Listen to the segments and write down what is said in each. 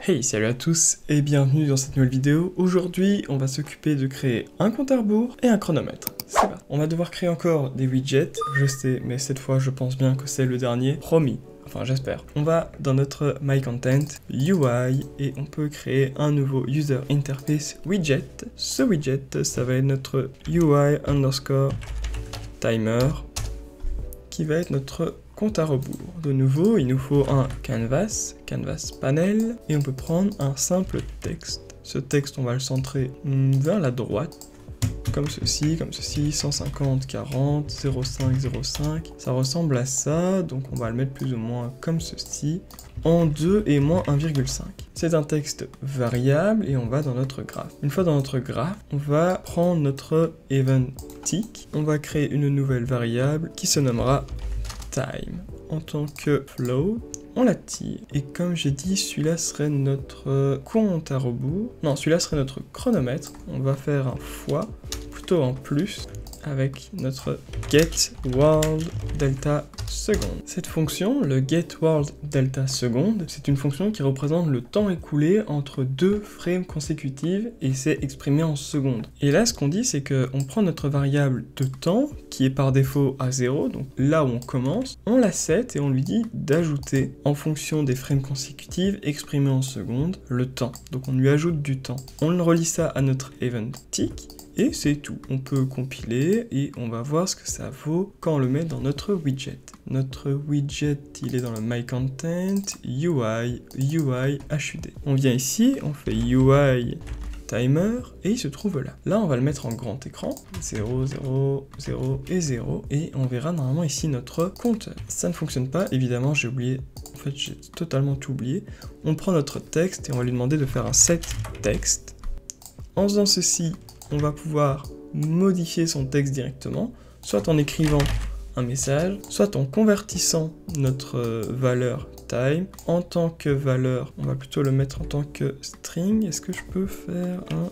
Hey, salut à tous et bienvenue dans cette nouvelle vidéo. Aujourd'hui, on va s'occuper de créer un compte à rebours et un chronomètre. C'est parti. On va devoir créer encore des widgets, je sais, mais cette fois, je pense bien que c'est le dernier, promis. Enfin, j'espère. On va dans notre My Content UI et on peut créer un nouveau User Interface widget. Ce widget, ça va être notre UI underscore timer qui va être notre compte à rebours. De nouveau, il nous faut un canvas panel, et on peut prendre un simple texte. Ce texte, on va le centrer vers la droite, comme ceci, 150, 40, 05, 05. Ça ressemble à ça, donc on va le mettre plus ou moins comme ceci, en 2 et moins 1,5. C'est un texte variable et on va dans notre graphe. Une fois dans notre graphe, on va prendre notre event tick. On va créer une nouvelle variable qui se nommera time. En tant que float, on la tire. Et comme j'ai dit, celui-là serait notre compte à rebours. Non, celui-là serait notre chronomètre. On va faire un fois, plutôt en plus, avec notre getWorldDelta seconde. Cette fonction, le getWorldDelta seconde, c'est une fonction qui représente le temps écoulé entre deux frames consécutives et c'est exprimé en secondes. Et là, ce qu'on dit, c'est qu'on prend notre variable de temps, qui est par défaut à 0, donc là où on commence, on la set et on lui dit d'ajouter, en fonction des frames consécutives exprimées en secondes, le temps. Donc on lui ajoute du temps. On relie ça à notre event tick, et c'est tout. On peut compiler et on va voir ce que ça vaut quand on le met dans notre widget. Notre widget, il est dans le My Content, UI, HUD. On vient ici, on fait UI timer et il se trouve là. Là, on va le mettre en grand écran, 0, 0, 0 et 0, et on verra normalement ici notre compteur. Ça ne fonctionne pas, évidemment, j'ai oublié, en fait, j'ai totalement tout oublié. On prend notre texte et on va lui demander de faire un set texte. En faisant ceci, on va pouvoir modifier son texte directement, soit en écrivant un message, soit en convertissant notre valeur time en tant que valeur. On va plutôt le mettre en tant que string. Est-ce que je peux faire un...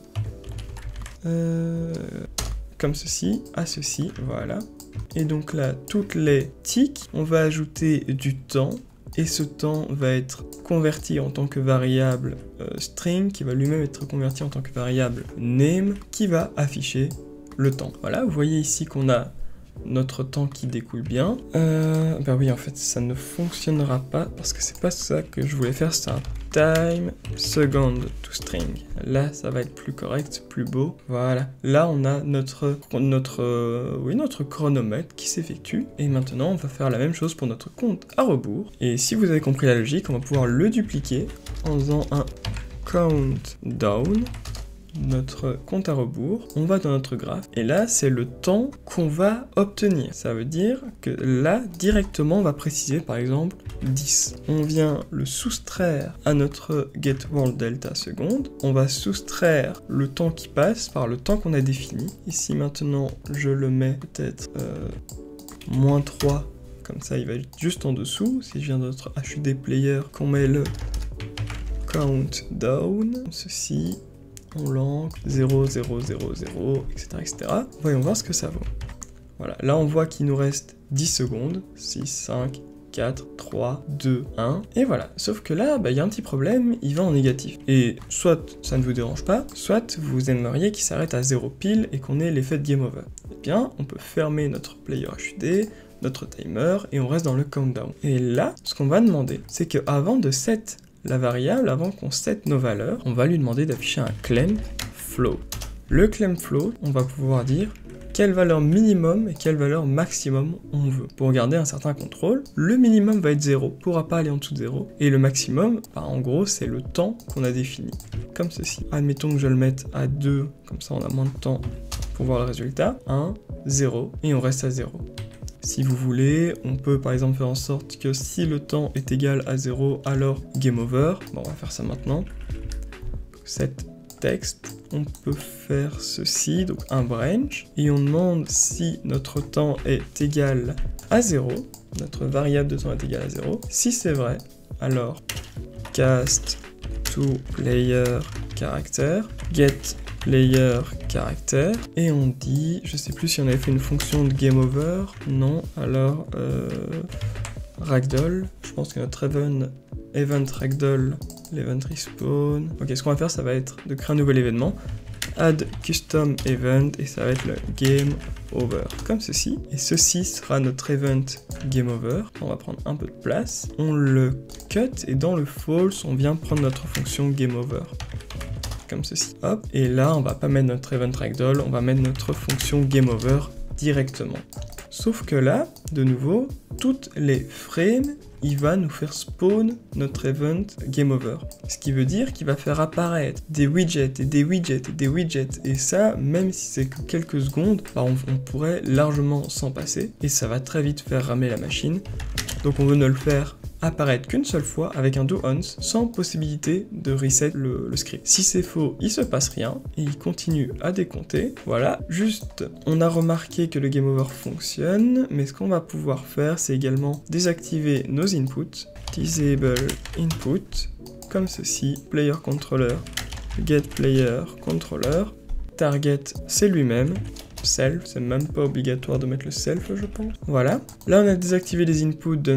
comme ceci, à ceci, voilà. Et donc là, toutes les ticks, on va ajouter du temps. Et ce temps va être converti en tant que variable string, qui va lui-même être converti en tant que variable name, qui va afficher le temps. Voilà, vous voyez ici qu'on a notre temps qui découle bien. Ben oui, en fait, ça ne fonctionnera pas, parce que c'est pas ça que je voulais faire, c'est un time second to string. Là, ça va être plus correct, plus beau. Voilà. Là, on a notre chronomètre qui s'effectue. Et maintenant, on va faire la même chose pour notre compte à rebours. Et si vous avez compris la logique, on va pouvoir le dupliquer en faisant un countdown. Notre compte à rebours, on va dans notre graphe, et là c'est le temps qu'on va obtenir. Ça veut dire que là, directement, on va préciser par exemple 10. On vient le soustraire à notre getWorldDelta seconde, on va soustraire le temps qui passe par le temps qu'on a défini. Ici maintenant, je le mets peut-être moins 3, comme ça il va être juste en dessous. Si je viens de notre HUD player, qu'on met le countdown, ceci, on l'encre, 0, 0, 0, 0, etc., etc. Voyons voir ce que ça vaut. Voilà, là on voit qu'il nous reste 10 secondes, 6, 5, 4, 3, 2, 1, et voilà. Sauf que là, il y a un petit problème, il va en négatif. Et soit ça ne vous dérange pas, soit vous aimeriez qu'il s'arrête à 0 pile et qu'on ait l'effet de game over. Eh bien, on peut fermer notre player HUD, notre timer, et on reste dans le countdown. Et là, ce qu'on va demander, c'est qu'avant de set la variable, avant qu'on set nos valeurs, on va lui demander d'afficher un claim float. Le claim float, on va pouvoir dire quelle valeur minimum et quelle valeur maximum on veut. Pour garder un certain contrôle, le minimum va être 0, on ne pourra pas aller en dessous de 0. Et le maximum, en gros, c'est le temps qu'on a défini, comme ceci. Admettons que je le mette à 2, comme ça on a moins de temps pour voir le résultat. 1, 0, et on reste à 0. Si vous voulez, on peut par exemple faire en sorte que si le temps est égal à 0, alors game over. Bon, on va faire ça maintenant. Set texte, on peut faire ceci, donc un branch, et on demande si notre temps est égal à 0, notre variable de temps est égale à 0. Si c'est vrai, alors cast to player character, get player character, et on dit, je sais plus si on avait fait une fonction de game over, non, alors ragdoll, je pense que notre event ragdoll l'event respawn. Ok, ce qu'on va faire, ça va être de créer un nouvel événement. Add custom event et ça va être le game over, comme ceci. Et ceci sera notre event game over. On va prendre un peu de place. On le cut et dans le false, on vient prendre notre fonction game over. Comme ceci. Hop. Et là, on va pas mettre notre event ragdoll, on va mettre notre fonction game over directement. Sauf que là, de nouveau, toutes les frames, il va nous faire spawn notre event game over. Ce qui veut dire qu'il va faire apparaître des widgets et des widgets et des widgets. Et ça, même si c'est que quelques secondes, bah on pourrait largement s'en passer. Et ça va très vite faire ramer la machine. Donc on veut ne le faire apparaître qu'une seule fois avec un do once sans possibilité de reset le script. Si c'est faux, il se passe rien et il continue à décompter. Voilà, juste on a remarqué que le game over fonctionne, mais ce qu'on va pouvoir faire, c'est également désactiver nos inputs, disable input, comme ceci, player controller, get player controller, target c'est lui-même, self, c'est même pas obligatoire de mettre le self je pense. Voilà, là on a désactivé les inputs de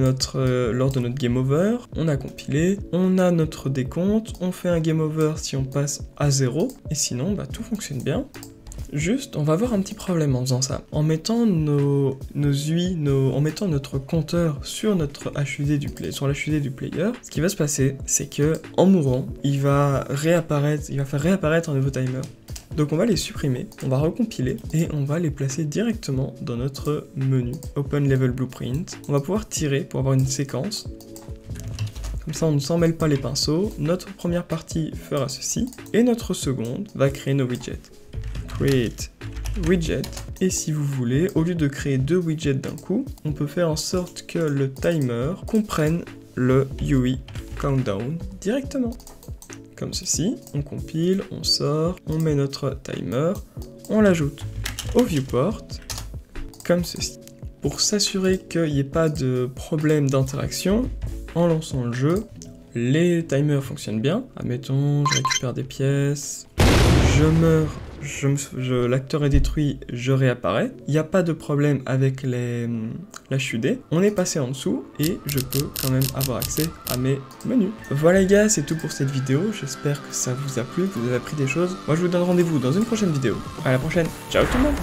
lors de notre game over, on a compilé, on a notre décompte, on fait un game over si on passe à 0, et sinon bah, tout fonctionne bien. Juste, on va avoir un petit problème en faisant ça. En mettant en mettant notre compteur sur notre HUD du player, ce qui va se passer, c'est que en mourant, il va faire réapparaître un nouveau timer. Donc on va les supprimer, on va recompiler et on va les placer directement dans notre menu Open Level Blueprint. On va pouvoir tirer pour avoir une séquence. Comme ça on ne s'en mêle pas les pinceaux. Notre première partie fera ceci et notre seconde va créer nos widgets. Create widget. Et si vous voulez, au lieu de créer 2 widgets d'un coup, on peut faire en sorte que le timer comprenne le UI countdown directement. Comme ceci, on compile, on sort, on met notre timer, on l'ajoute au viewport, comme ceci. Pour s'assurer qu'il n'y ait pas de problème d'interaction, en lançant le jeu, les timers fonctionnent bien. Admettons, je récupère des pièces, je meurs, l'acteur est détruit, je réapparais. Il n'y a pas de problème avec l'HUD. On est passé en dessous et je peux quand même avoir accès à mes menus. Voilà les gars, c'est tout pour cette vidéo. J'espère que ça vous a plu, que vous avez appris des choses. Moi je vous donne rendez-vous dans une prochaine vidéo. À la prochaine. Ciao tout le monde.